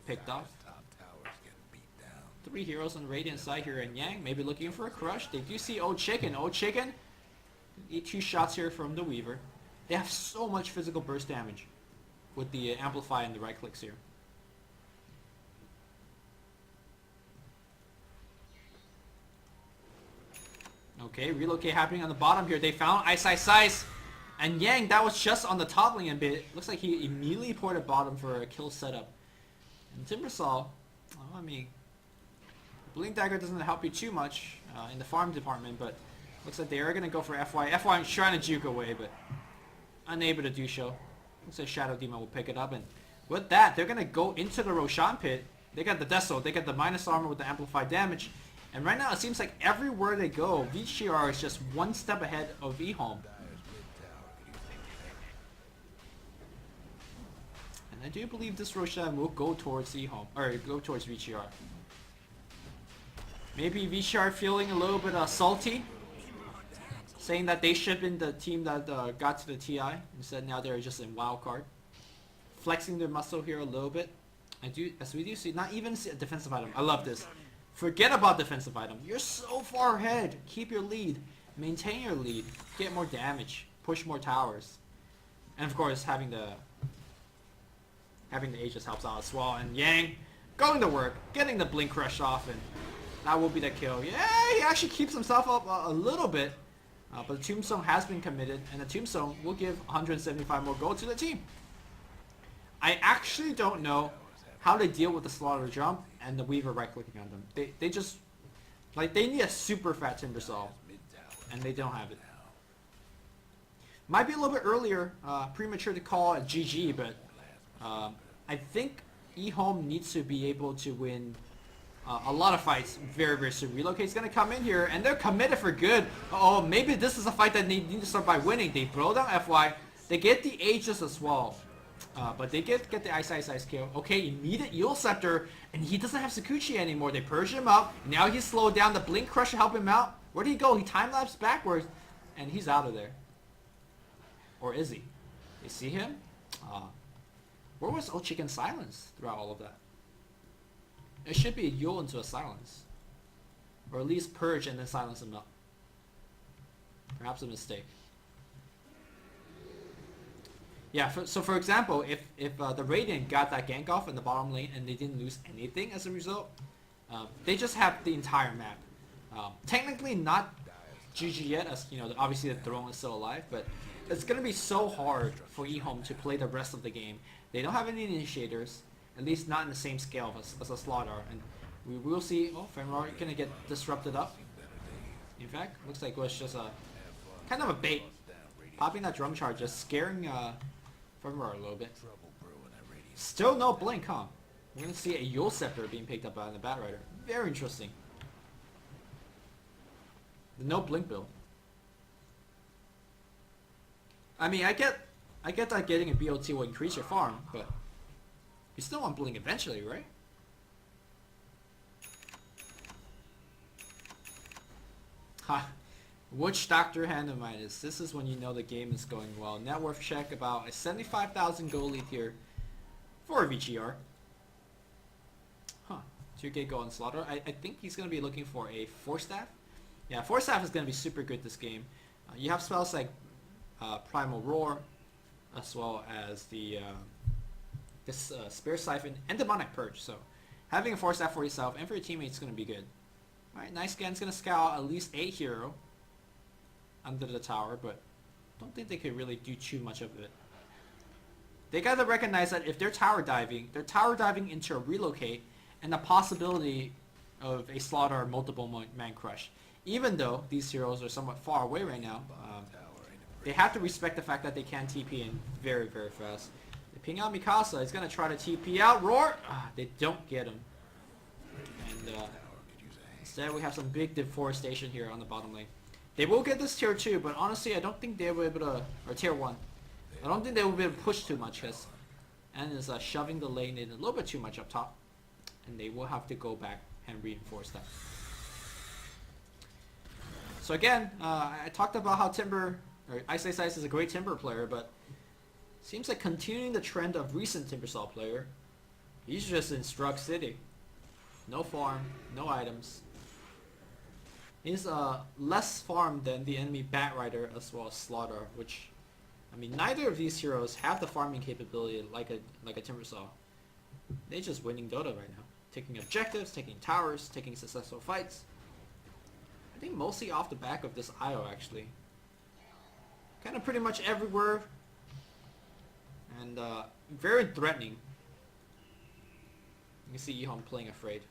picked off. 3 heroes on the Radiant side here, and Yang maybe looking for a crush. They do see Old Chicken. Old Chicken, need 2 shots here from the Weaver. They have so much physical burst damage with the Amplify and the right clicks here. Okay, relocate happening on the bottom here. They found Ice. And Yang, that was just on the top lane a bit. Looks like he immediately ported bottom for a kill setup. And Timbersaw, I mean, Blink Dagger doesn't help you too much in the farm department, but looks like they are going to go for FY. FY trying to juke away, but unable to do so. Looks like Shadow Demon will pick it up, and with that, they're going to go into the Roshan pit. They got the Deso, they got the minus armor with the amplified damage, and right now it seems like everywhere they go, VGR is just one step ahead of eHome. And I do believe this Roshan will go towards eHome, or go towards VGR. Maybe VGR feeling a little bit salty, saying that they should have been the team that got to the TI. Instead, now they're just in wildcard. Flexing their muscle here a little bit. As we do see, not even see a defensive item. I love this. Forget about defensive item. You're so far ahead. Keep your lead. Maintain your lead. Get more damage. Push more towers. And of course, having the Aegis helps out as well. And Yang going to work, getting the Blink Crush off, and that will be the kill. Yeah, he actually keeps himself up a little bit. But the Tombstone has been committed, and the Tombstone will give 175 more gold to the team. I actually don't know how they deal with the Slaughter jump and the Weaver right-clicking on them. They just, like, they need a super fat Timbersaw, and they don't have it. Might be a little bit earlier, premature to call it GG, but I think eHome needs to be able to win a lot of fights very, very soon. Relocate's going to come in here, and they're committed for good. Oh, maybe this is a fight that they need to start by winning. They throw down FY. They get the Aegis as well. But they get the Ice kill. Okay, immediate Yule Scepter, and he doesn't have Sakuchi anymore. They purge him up. Now he's slowed down. The Blink Crush to help him out. Where did he go? He time-lapsed backwards, and he's out of there. Or is he? They see him? Where was Old Chicken silence throughout all of that? It should be a Yule into a silence. Or at least purge and then silence him up. Perhaps a mistake. Yeah, so for example, if the Radiant got that gank off in the bottom lane and they didn't lose anything as a result, they just have the entire map. Technically not GG yet, as you know, obviously the throne is still alive, but it's going to be so hard for eHome to play the rest of the game. They don't have any initiators. At least not in the same scale as a Slaughter, and we will see. Oh, Femrar gonna get disrupted up. In fact, looks like it was just a kind of a bait, popping that drum charge, just scaring Femrar a little bit. Still no blink, huh? We're gonna see a Yule Scepter being picked up by the Bat Rider. Very interesting. The no blink build. I mean, I get that getting a BOT will increase your farm, but you still want blink eventually, right? Ha! Witch Doctor Handamitis. This is when you know the game is going well. Net worth check about a 75,000 gold lead here for VGR. Huh. 2k gold on Slaughter. I think he's going to be looking for a Force Staff. Yeah, Force Staff is going to be super good this game. You have spells like Primal Roar, as well as the this Spear Siphon and Demonic Purge. So having a Force Staff for yourself and for your teammates is going to be good. Alright, Nice Scan's going to scout at least a hero under the tower, but don't think they could really do too much of it. They got to recognize that if they're tower diving into a relocate and the possibility of a Slaughter or multiple man crush. Even though these heroes are somewhat far away right now, they have to respect the fact that they can TP in very, very fast. They ping out Mikasa. He's going to try to TP out. Roar! They don't get him. And instead we have some big deforestation here on the bottom lane. They will get this tier 2, but honestly I don't think they will be able to, or tier 1. I don't think they will be able to push too much because N is shoving the lane in a little bit too much up top. And they will have to go back and reinforce that. So again, I talked about how Ice is a great Timber player, but seems like continuing the trend of recent Timbersaw player. He's just in Struck City. No farm, no items. He's less farm than the enemy Batrider as well as Slaughter, which, I mean, neither of these heroes have the farming capability like a Timbersaw. They're just winning Dota right now. Taking objectives, taking towers, taking successful fights. I think mostly off the back of this IO actually. Kind of pretty much everywhere. And very threatening. You can see Ehom playing afraid.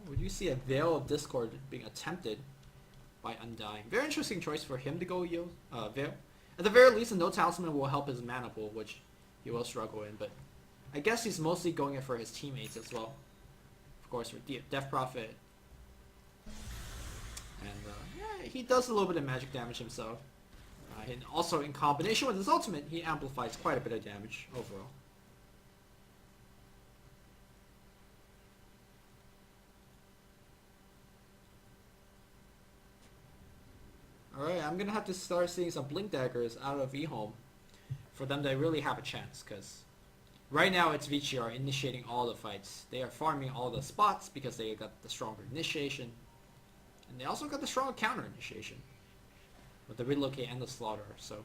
Would you see a Veil of Discord being attempted by Undying? Very interesting choice for him to go Veil. At the very least, a No Talisman will help his mana pool, which he will struggle in, but I guess he's mostly going it for his teammates as well. Of course, for Death Prophet. And yeah, he does a little bit of magic damage himself. And also, in combination with his ultimate, he amplifies quite a bit of damage overall. Alright, I'm gonna have to start seeing some Blink Daggers out of Ehom for them to really have a chance, because right now it's VGR initiating all the fights. They are farming all the spots because they got the stronger initiation. And they also got the stronger counter initiation with the relocate and the slaughter. So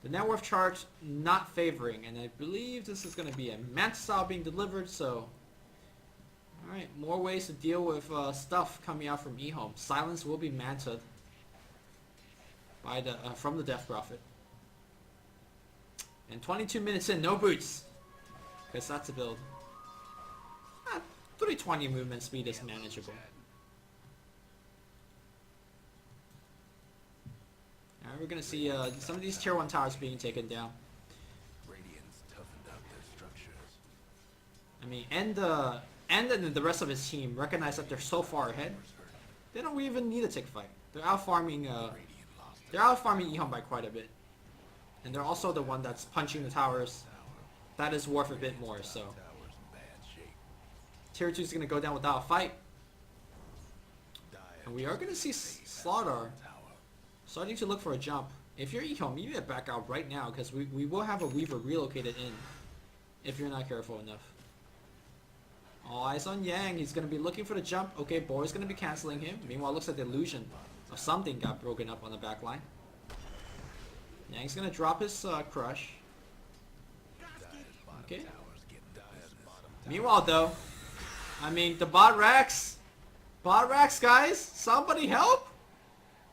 the net worth chart not favoring, and I believe this is going to be a Manta style being delivered. So alright, more ways to deal with stuff coming out from Ehom. Silence will be Manta'd by the from the Death Prophet. And 22 minutes in, no boots, because that's a build. 320 movement speed is manageable. Alright, we're gonna see some of these tier 1 towers being taken down. I mean, and then the rest of his team recognize that they're so far ahead, they don't even need to take a fight. They're out farming Ehom by quite a bit. And they're also the one that's punching the towers. That is worth a bit more, so tier 2 is going to go down without a fight. And we are going to see Slaughter starting to look for a jump. If you're Ehom, you need to back out right now, because we will have a Weaver relocated in if you're not careful enough. All eyes on Yang. He's going to be looking for the jump. Okay, Boy's going to be canceling him. Meanwhile, it looks like the illusion of something got broken up on the back line. Yang's going to drop his crush. Okay. Meanwhile, though, I mean, the bot racks, guys, somebody help!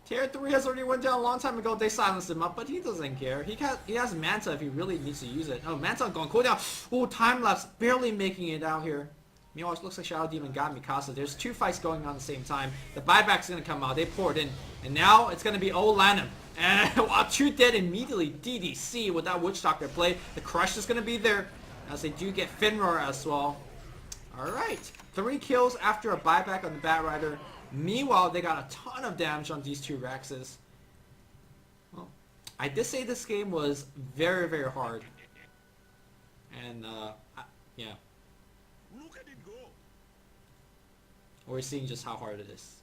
Tier 3 has already went down a long time ago. They silenced him up, but he doesn't care. He has Manta if he really needs to use it. Oh, Manta going cooldown. Oh, time lapse, barely making it out here. Meanwhile, it looks like Shadow Demon got Mikasa. There's two fights going on at the same time. The buyback's going to come out. They poured in. And now it's going to be old Lanham. And while two dead immediately, DDC with that Witch Doctor play. The crush is going to be there, as they do get Finroar as well. Alright. 3 kills after a buyback on the Batrider. Meanwhile, they got a ton of damage on these two Raxes. Well, I did say this game was very, very hard. And, yeah. We're seeing just how hard it is.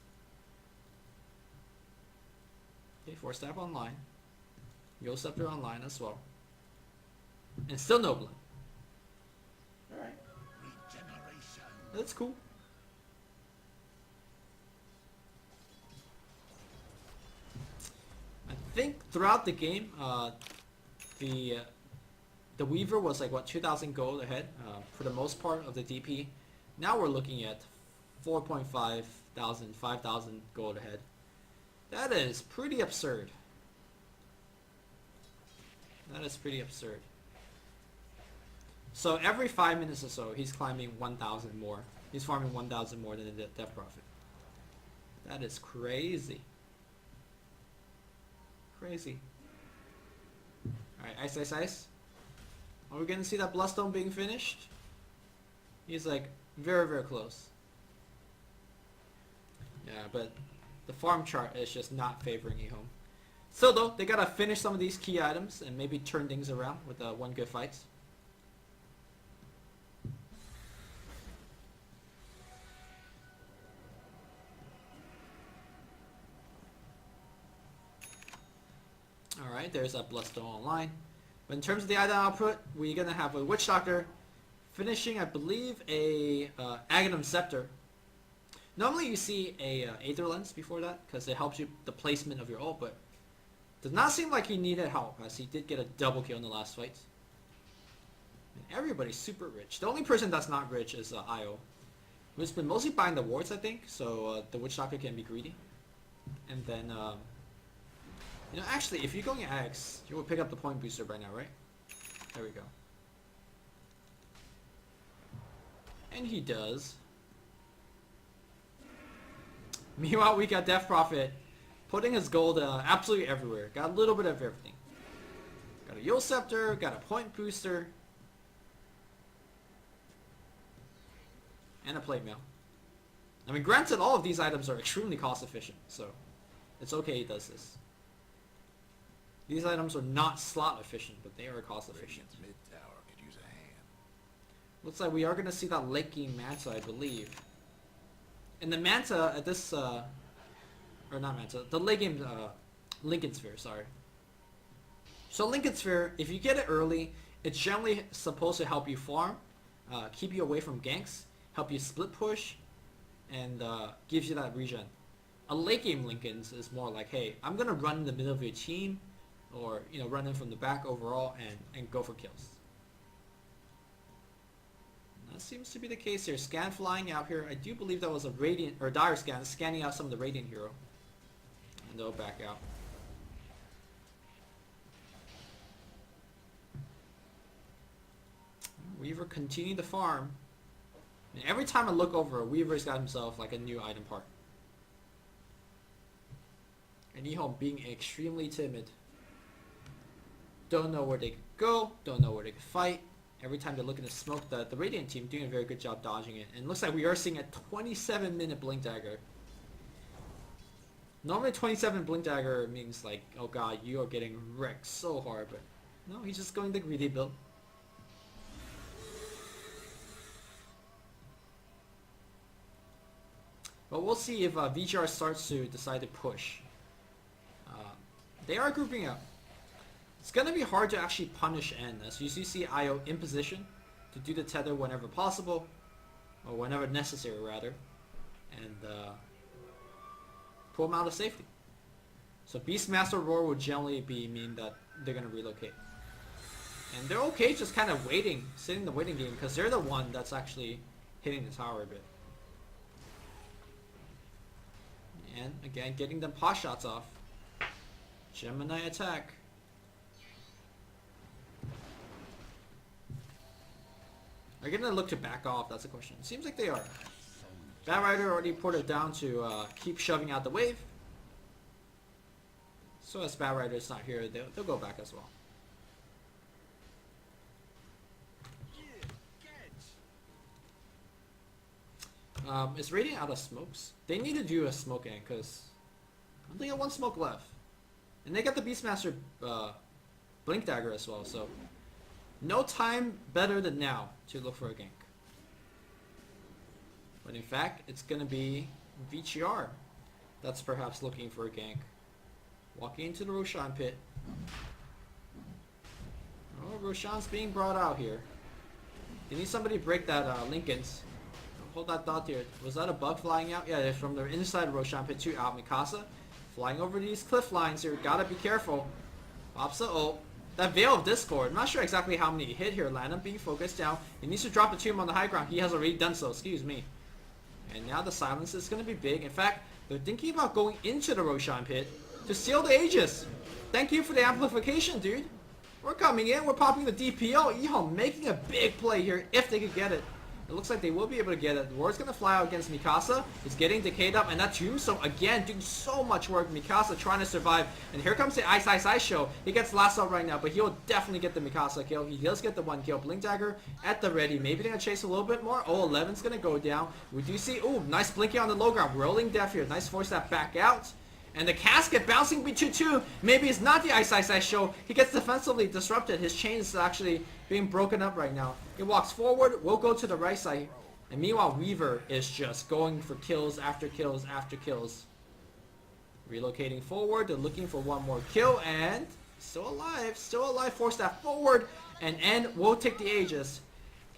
Okay, 4-Step online. Yo Scepter online as well. And still no blood. Alright. That's cool. I think throughout the game, the Weaver was like, what, 2,000 gold ahead for the most part of the DP. Now we're looking at 4.5 thousand, 5,000 gold ahead. That is pretty absurd. That is pretty absurd. So every 5 minutes or so, he's climbing 1,000 more. He's farming 1,000 more than the Death Prophet. That is crazy. Crazy. Alright, ice, ice, ice. Are we going to see that Bloodstone being finished? He's like very, very close. Yeah, but the farm chart is just not favoring Ehom. Still though, they gotta finish some of these key items and maybe turn things around with one good fight. Alright, there's a Bloodstone online. But in terms of the item output, we're going to have a Witch Doctor finishing, I believe, a Aghanim Scepter. Normally you see a Aether Lens before that, because it helps you the placement of your ult, but does not seem like he needed help, as he did get a double kill in the last fight. And everybody's super rich. The only person that's not rich is Io, who's been mostly buying the wards, I think, so the Witch Doctor can be greedy. And then, you know, actually, if you're going Axe, you will pick up the point booster right now, right? There we go. And he does. Meanwhile, we got Death Prophet putting his gold absolutely everywhere. Got a little bit of everything. Got a Yule Scepter, got a point booster, and a plate mail. I mean, granted, all of these items are extremely cost efficient, so it's okay he does this. These items are not slot efficient, but they are cost efficient. Mid-tower could use a hand. Looks like we are going to see that late game Manta, I believe. And the Manta at this, or not Manta, the late game Lincoln Sphere, sorry. So Lincoln Sphere, if you get it early, it's generally supposed to help you farm, keep you away from ganks, help you split push, and gives you that regen. A late game Lincoln's is more like, hey, I'm going to run in the middle of your team, or, you know, run in from the back overall and go for kills. That seems to be the case here. Scan flying out here. I do believe that was a Radiant, or Dire Scan, scanning out some of the Radiant hero. And they'll back out. Weaver continuing to farm. And every time I look over, Weaver's got himself like a new item part. And Nihon being extremely timid. Don't know where they could go, don't know where they could fight. Every time they're looking to smoke, the Radiant team doing a very good job dodging it. And it looks like we are seeing a 27-minute Blink Dagger. Normally 27 Blink Dagger means like, oh god, you are getting wrecked so hard, but no, he's just going the greedy build. But we'll see if VGR starts to decide to push. They are grouping up. It's going to be hard to actually punish N, as you see IO in position to do the tether whenever possible, or whenever necessary rather, and pull him out of safety. So Beastmaster Roar would generally mean that they're going to relocate. And they're okay just kind of waiting, sitting in the waiting game, because they're the one that's actually hitting the tower a bit. And again, getting them pot shots off. Gemini attack. Are you going to look to back off? That's the question. Seems like they are. Bat Rider already ported down to keep shoving out the wave. So as Bat Rider is not here, they'll go back as well. Is Radiant out of smokes? They need to do a smoke gank, because I only got one smoke left. And they got the Beastmaster Blink Dagger as well, so no time better than now to look for a gank. But in fact, it's going to be VGR that's perhaps looking for a gank. Walking into the Roshan pit. Oh, Roshan's being brought out here. They need somebody to break that Lincoln's. Hold that thought here. Was that a bug flying out? Yeah, it's from the inside Roshan pit to out. Mikasa flying over these cliff lines here. Gotta be careful. Pops the ult. That Veil of Discord. I'm not sure exactly how many he hit here. Lana being focused down. He needs to drop the tomb on the high ground. He has already done so. Excuse me. And now the silence is going to be big. In fact, they're thinking about going into the Roshan pit to steal the Aegis. Thank you for the amplification, dude. We're coming in. We're popping the DPL. Ehome making a big play here if they could get it. It looks like they will be able to get it. The Ward's going to fly out against Mikasa. He's getting decayed up. And that Tombstone, again, doing so much work. Mikasa trying to survive. And here comes the Ice show. He gets last out right now, but he'll definitely get the Mikasa kill. He does get the one kill. Blink Dagger at the ready. Maybe they're going to chase a little bit more. Oh, 11's going to go down. We do see, ooh, nice blinking on the low ground. Rolling Death here. Nice force that back out. And the casket bouncing B2-2. Maybe it's not the Ice show. He gets defensively disrupted. His chain is actually being broken up right now. He walks forward. We'll go to the right side. And meanwhile, Weaver is just going for kills after kills after kills. Relocating forward. They're looking for one more kill. And Still alive. Still alive. Force that forward. And N will take the Aegis.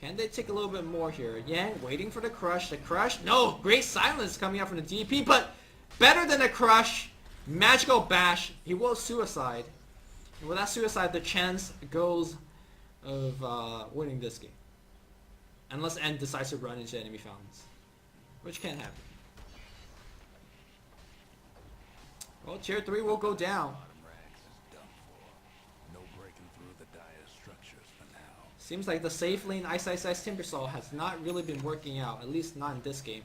Can they take a little bit more here? Yang waiting for the crush. The crush. No! Great silence coming out from the DP. But better than a crush. Magical bash. He will suicide. And with that suicide, the chance goes of winning this game. Unless N decides to run into enemy fountains. Which can happen. Well, tier 3 will go down. Seems like the safe lane Ice Timbersaw has not really been working out, at least not in this game.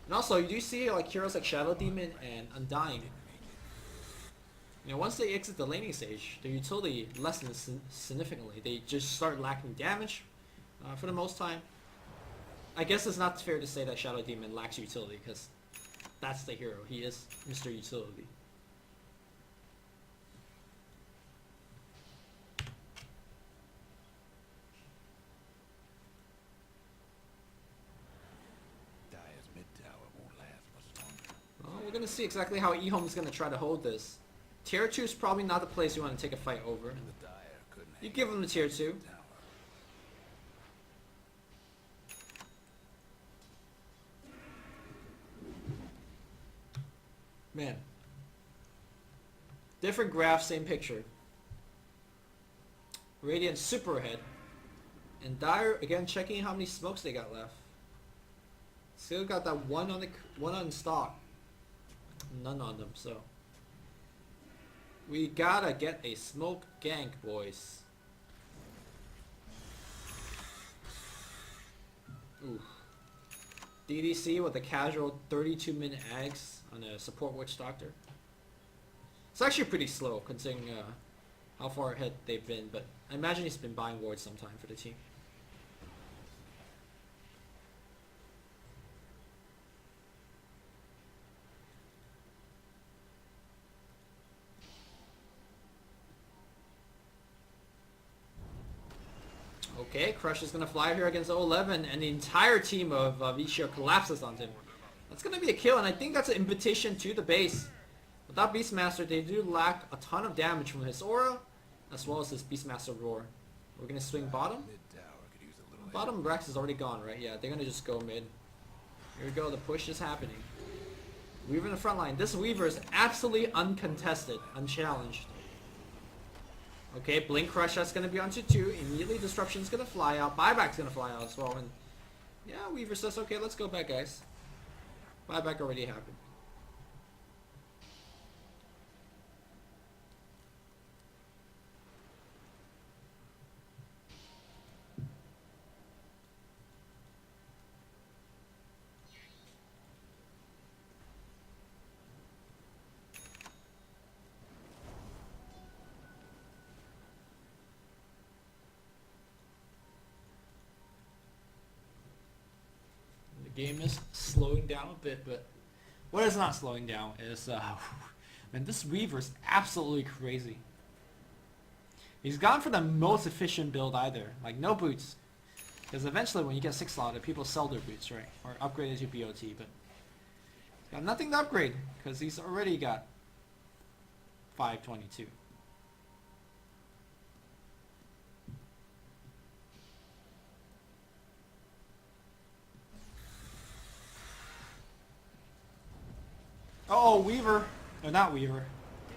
And also, you do see like heroes like Shadow Demon and Undying. You know, once they exit the laning stage, their utility lessens significantly. They just start lacking damage for the most time. I guess it's not fair to say that Shadow Demon lacks utility, because that's the hero. He is Mr. Utility. We're going to see exactly how eHome is going to try to hold this. Tier 2 is probably not the place you want to take a fight over. You give him the tier 2. Man. Different graph, same picture. Radiant super ahead. And Dire, again, checking how many smokes they got left. Still got that one on stock. None on them, so we gotta get a smoke gank, boys. Ooh. DDC with a casual 32-minute ags on a support witch doctor. It's actually pretty slow considering how far ahead they've been, but I imagine he's been buying wards sometime for the team. Okay, Crush is going to fly here against 011, and the entire team of Vishio collapses on him. That's going to be a kill, and I think that's an invitation to the base. Without Beastmaster, they do lack a ton of damage from his aura, as well as his Beastmaster roar. We're going to swing bottom. Bottom Rex is already gone, right? Yeah, they're going to just go mid. Here we go, the push is happening. Weaver in the front line. This Weaver is absolutely uncontested, unchallenged. Okay, Blink Crush, that's going to be onto 2. Immediately Disruption's going to fly out. Buyback's going to fly out as well. And yeah, Weaver says, okay, let's go back, guys. Buyback already happened. Game is slowing down a bit, but what is not slowing down is man, this Weaver is absolutely crazy. He's gone for the most efficient build either, like no boots, because eventually when you get 6 slotted, people sell their boots, right, or upgrade it to BOT, but he's got nothing to upgrade because he's already got 522. Oh, Weaver. No, not Weaver.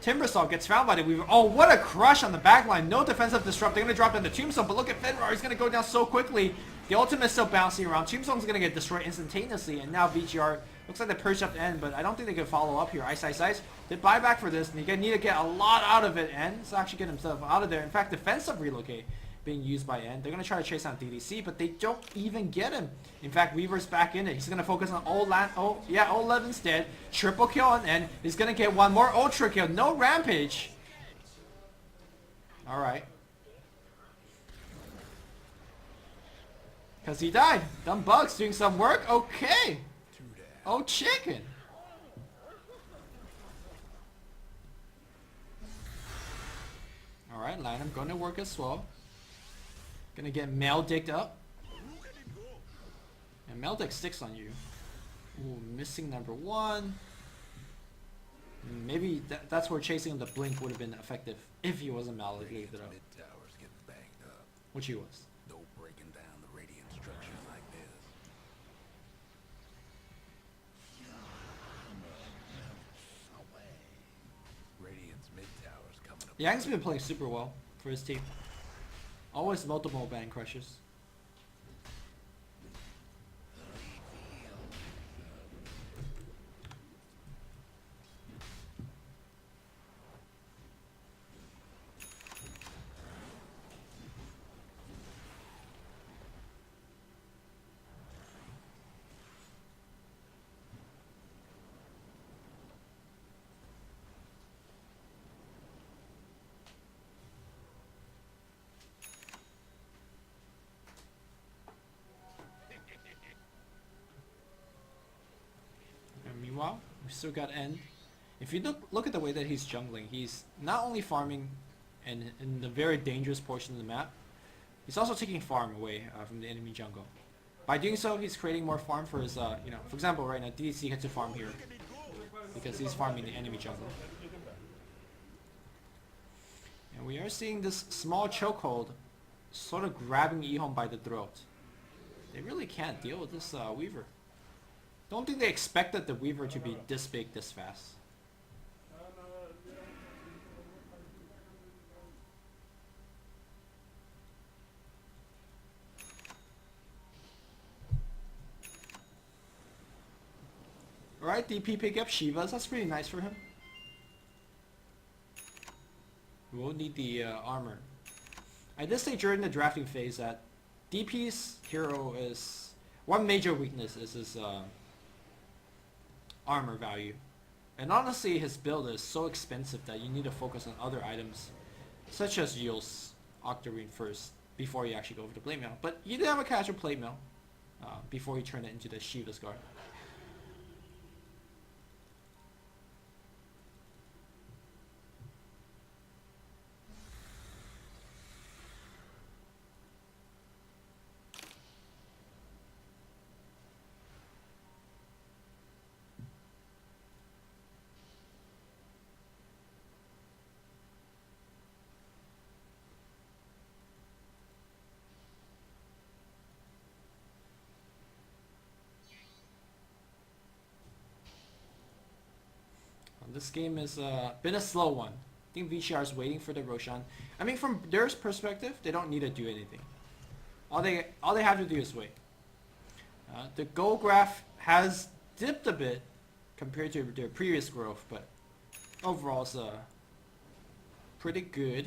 Timbersaw gets found by the Weaver. Oh, what a crush on the backline. No defensive disrupt. They're going to drop down the Tombstone, but look at Fenrir. He's going to go down so quickly. The ultimate's still bouncing around. Tombstone's going to get destroyed instantaneously, and now VGR looks like they perched up the end, but I don't think they can follow up here. Ice. Did buy back for this, and you need to get a lot out of it, and to actually get himself out of there. In fact, defensive relocate being used by N. They're going to try to chase down DDC, but they don't even get him. In fact, Weaver's back in it. He's going to focus on 011 instead. Triple kill on N. He's going to get one more ultra kill. No rampage. Alright. Because he died. Dumb Bugs doing some work. Okay. Oh, chicken. Alright, Lanham going to work as well. Gonna get Meldicked up. And Meldick sticks on you. Ooh, missing number 1. maybe that's where chasing the blink would have been effective if he wasn't malleable Radiant's though, mid tower's getting banged up. which he was. No breaking down the radiant structures like this. Radiant's mid tower's coming up. Yang's been playing super well for his team. Always multiple bang crushes. And meanwhile, we still got End. If you look at the way that he's jungling, he's not only farming in the very dangerous portion of the map, he's also taking farm away from the enemy jungle. By doing so, he's creating more farm for his, you know, for example, right now, DDC gets to farm here because he's farming the enemy jungle. And we are seeing this small chokehold sort of grabbing Ehome by the throat. They really can't deal with this Weaver. Don't think they expected the Weaver to be this big this fast. Alright, DP pick up Shivas. That's pretty nice for him. We will need the armor. I did say during the drafting phase that DP's hero is... one major weakness is his armor value. And honestly, his build is so expensive that you need to focus on other items, such as Yul's Octarine first, before you actually go over to Plate Mail. But you did have a casual Plate Mail before you turn it into the Shiva's Guard. This game has been a slow one. I think VCR is waiting for the Roshan. I mean, from their perspective, they don't need to do anything. All they have to do is wait. The goal graph has dipped a bit compared to their previous growth, but overall it's pretty good.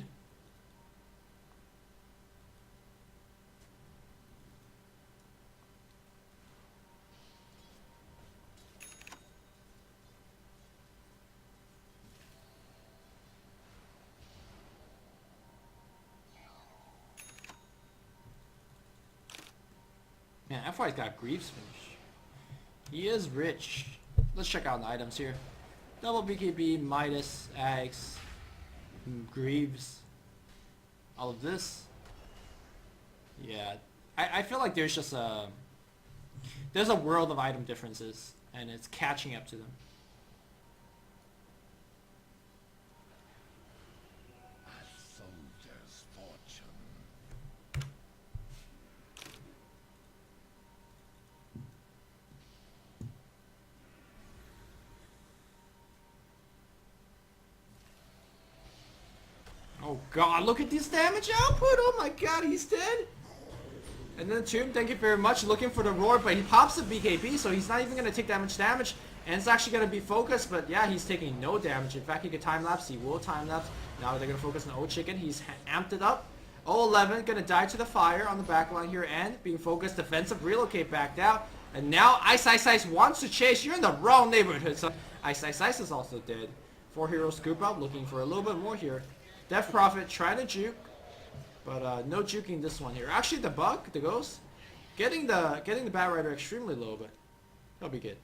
Man, that fight's got Greaves finish. He is rich. Let's check out the items here. Double BKB, Midas, Axe, Greaves. All of this. Yeah. I feel like there's just there's a world of item differences, and it's catching up to them. Oh god, look at this damage output! Oh my god, he's dead! And then Tomb, thank you very much, looking for the roar, but he pops the BKB, so he's not even going to take that much damage. And it's actually going to be focused, but yeah, he's taking no damage. In fact, he could time-lapse, he will time-lapse. Now they're going to focus on O-Chicken, he's amped it up. O11 going to die to the fire on the back line here, and being focused, defensive, relocate backed out. And now Ice Ice Ice wants to chase, you're in the wrong neighborhood. So Ice Ice Ice is also dead. 4 heroes scoop up, looking for a little bit more here. Death Prophet trying to juke, but no juking this one here. Actually, the bug, the ghost, getting the Bat Rider extremely low, but he'll be good.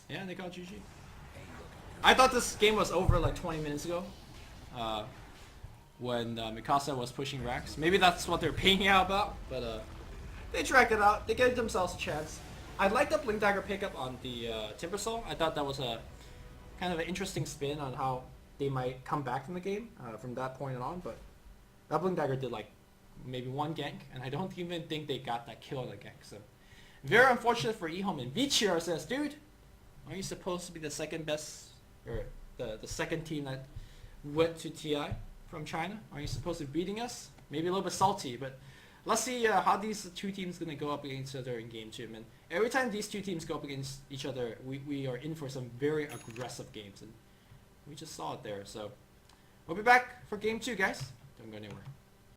Yeah, they got GG. I thought this game was over like 20 minutes ago, when Mikasa was pushing racks. Maybe that's what they're paying out about, but They drag it out. They gave themselves a chance. I like the Blink Dagger pickup on the Timbersaw. I thought that was a kind of an interesting spin on how they might come back from the game from that point on. But that Blink Dagger did like maybe one gank, and I don't even think they got that kill on the gank. So very unfortunate for eHome. And Vichir says, dude, are you supposed to be the second best, or the second team that went to TI from China? Are you supposed to be beating us? Maybe a little bit salty, but let's see how these two teams going to go up against each other in Game 2, man. Every time these two teams go up against each other, we are in for some very aggressive games, and we just saw it there. So we'll be back for Game 2, guys. Don't go anywhere.